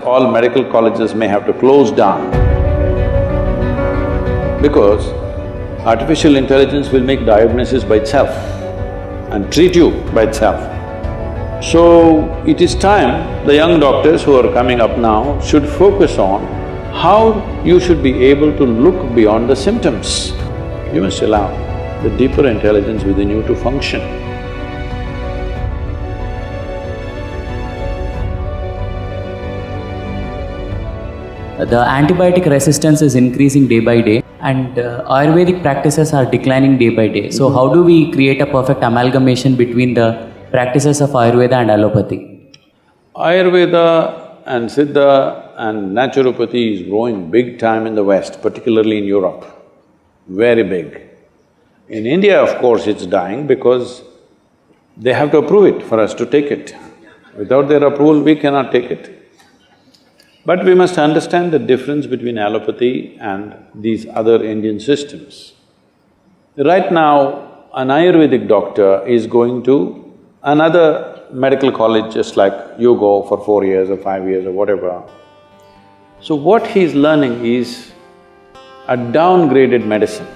all medical colleges may have to close down because artificial intelligence will make diagnosis by itself and treat you by itself. So, it is time the young doctors who are coming up now should focus on how you should be able to look beyond the symptoms. You must allow the deeper intelligence within you to function. The antibiotic resistance is increasing day by day and Ayurvedic practices are declining day by day. So how do we create a perfect amalgamation between the practices of Ayurveda and Allopathy? Ayurveda and Siddha and naturopathy is growing big time in the West, particularly in Europe, very big. In India, of course, it's dying because they have to approve it for us to take it. Without their approval, we cannot take it. But we must understand the difference between allopathy and these other Indian systems. Right now, an Ayurvedic doctor is going to another medical college just like you go for 4 years or 5 years or whatever. So what he's learning is a downgraded medicine,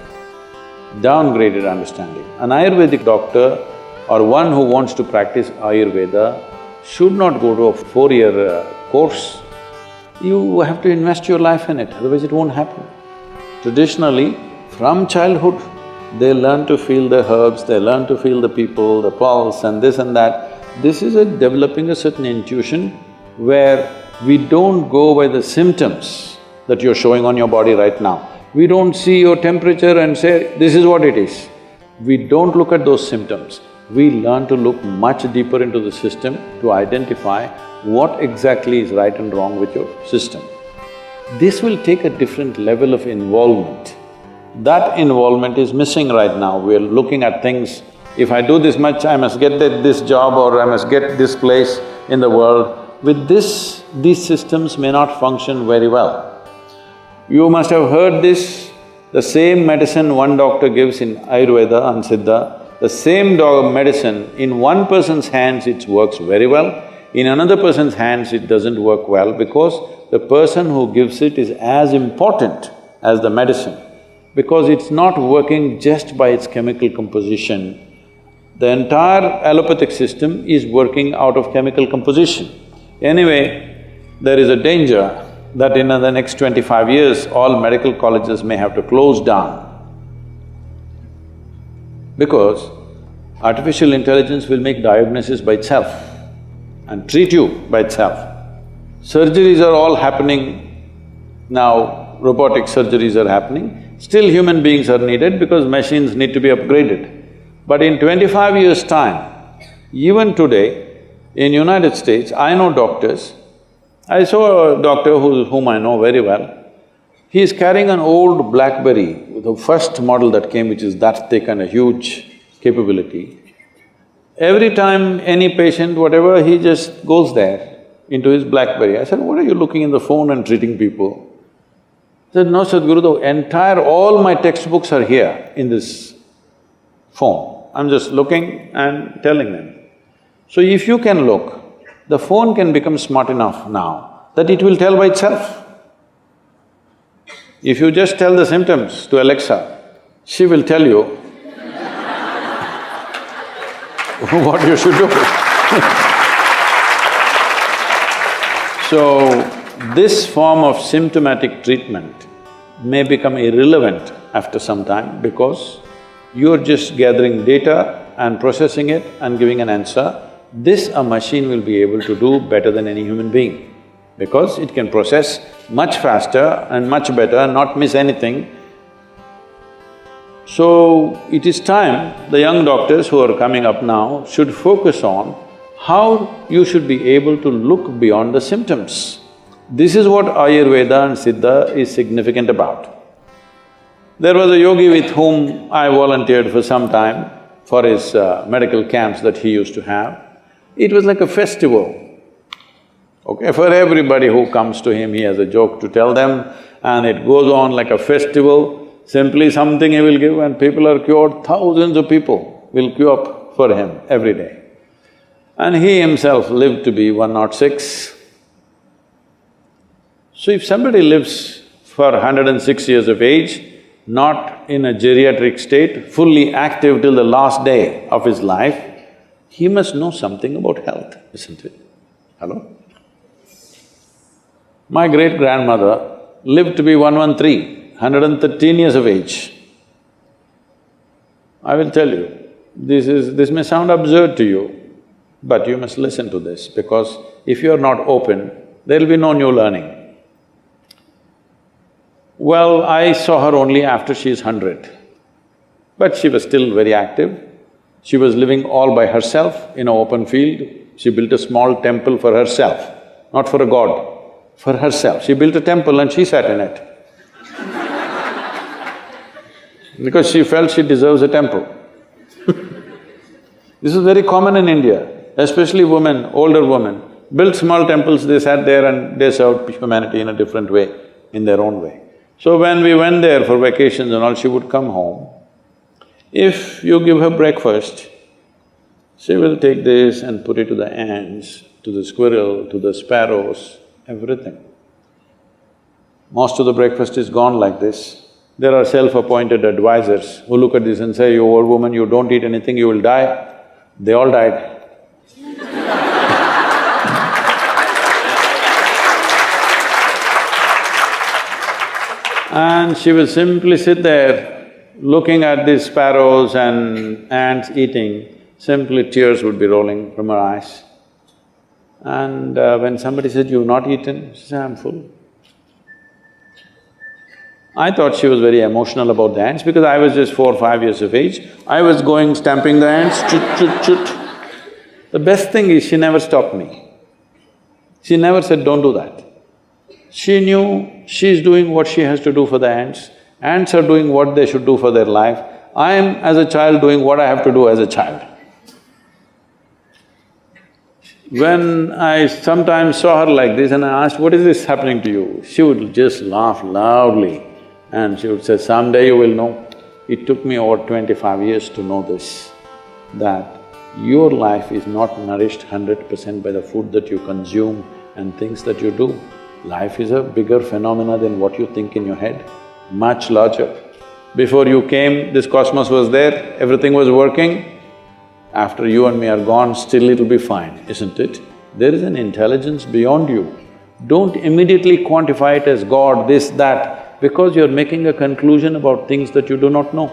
downgraded understanding. An Ayurvedic doctor or one who wants to practice Ayurveda should not go to a 4-year course. You have to invest your life in it, otherwise it won't happen. Traditionally, from childhood, they learn to feel the herbs, they learn to feel the people, the pulse and this and that. This is developing a certain intuition where we don't go by the symptoms that you're showing on your body right now. We don't see your temperature and say, this is what it is. We don't look at those symptoms. We learn to look much deeper into the system to identify what exactly is right and wrong with your system. This will take a different level of involvement. That involvement is missing right now. We're looking at things, if I do this much, I must get this job or I must get this place in the world. With this, these systems may not function very well. You must have heard this, the same medicine one doctor gives in Ayurveda and Siddha, the same medicine, in one person's hands it works very well, in another person's hands it doesn't work well because the person who gives it is as important as the medicine, because it's not working just by its chemical composition. The entire allopathic system is working out of chemical composition. Anyway, there is a danger that in the next 25 years, all medical colleges may have to close down because artificial intelligence will make diagnosis by itself and treat you by itself. Surgeries are all happening now, robotic surgeries are happening. Still human beings are needed because machines need to be upgraded. But in 25 years' time, even today, in United States, I know doctors. I saw a doctor whom I know very well. He is carrying an old BlackBerry, the first model that came, which is that thick and a huge capability. Every time any patient, whatever, he just goes there into his BlackBerry. I said, what are you looking in the phone and treating people? He said, no, Sadhguru, all my textbooks are here in this phone. I'm just looking and telling them. So if you can look, the phone can become smart enough now that it will tell by itself. If you just tell the symptoms to Alexa, she will tell you what you should do. So, this form of symptomatic treatment may become irrelevant after some time because you're just gathering data and processing it and giving an answer. This a machine will be able to do better than any human being because it can process much faster and much better and not miss anything. So, it is time the young doctors who are coming up now should focus on how you should be able to look beyond the symptoms. This is what Ayurveda and Siddha is significant about. There was a yogi with whom I volunteered for some time for his medical camps that he used to have. It was like a festival. Okay, for everybody who comes to him, he has a joke to tell them and it goes on like a festival. Simply something he will give and people are cured, thousands of people will queue up for him every day. And he himself lived to be 106. So if somebody lives for 106 years of age, not in a geriatric state, fully active till the last day of his life, he must know something about health, isn't it? Hello? My great-grandmother lived to be 113, 113 years of age. I will tell you, this may sound absurd to you, but you must listen to this, because if you are not open, there'll be no new learning. Well, I saw her only after she's 100, but she was still very active. She was living all by herself in an open field. She built a small temple for herself, not for a god, for herself. She built a temple and she sat in it because she felt she deserves a temple. This is very common in India, especially women, older women, built small temples, they sat there and they served humanity in a different way, in their own way. So when we went there for vacations and all, she would come home. If you give her breakfast, she will take this and put it to the ants, to the squirrel, to the sparrows, everything. Most of the breakfast is gone like this. There are self-appointed advisors who look at this and say, "You old woman, you don't eat anything, you will die." They all died. And she will simply sit there looking at these sparrows and ants eating, simply tears would be rolling from her eyes. And when somebody said, "You've not eaten?" She said, "I'm full." I thought she was very emotional about the ants because I was just 4 or 5 years of age. I was going stamping the ants, chut, chut, chut. The best thing is she never stopped me. She never said, "Don't do that." She knew she's doing what she has to do for the ants are doing what they should do for their life. I am, as a child, doing what I have to do as a child. When I sometimes saw her like this and I asked, "What is this happening to you?" She would just laugh loudly and she would say, "Someday you will know." It took me over 25 years to know this, that your life is not nourished 100% by the food that you consume and things that you do. Life is a bigger phenomena than what you think in your head, much larger. Before you came, this cosmos was there, everything was working. After you and me are gone, still it'll be fine, isn't it? There is an intelligence beyond you. Don't immediately quantify it as God, this, that, because you're making a conclusion about things that you do not know.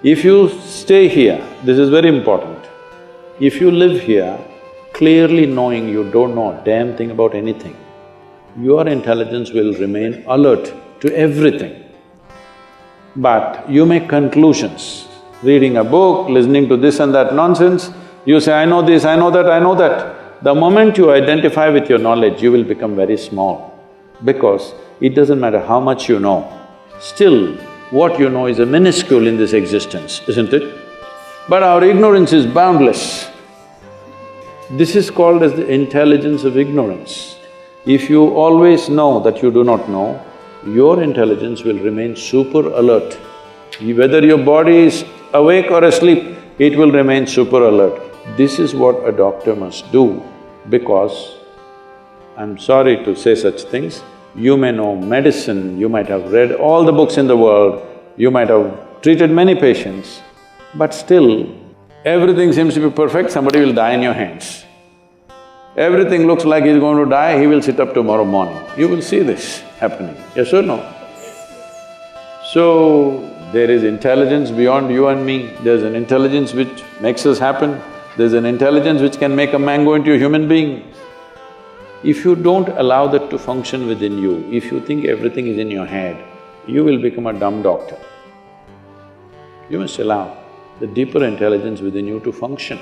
If you stay here, this is very important, if you live here clearly knowing you don't know a damn thing about anything, your intelligence will remain alert to everything. But you make conclusions, reading a book, listening to this and that nonsense, you say, "I know this, I know that, I know that." The moment you identify with your knowledge, you will become very small, because it doesn't matter how much you know, still what you know is a minuscule in this existence, isn't it? But our ignorance is boundless. This is called as the intelligence of ignorance. If you always know that you do not know, your intelligence will remain super alert. Whether your body is awake or asleep, it will remain super alert. This is what a doctor must do, because I'm sorry to say such things, you may know medicine, you might have read all the books in the world, you might have treated many patients, but still, everything seems to be perfect, somebody will die in your hands. Everything looks like he's going to die, he will sit up tomorrow morning. You will see this happening, yes or no? So, there is intelligence beyond you and me, there's an intelligence which makes us happen, there's an intelligence which can make a mango into a human being. If you don't allow that to function within you, if you think everything is in your head, you will become a dumb doctor. You must allow the deeper intelligence within you to function.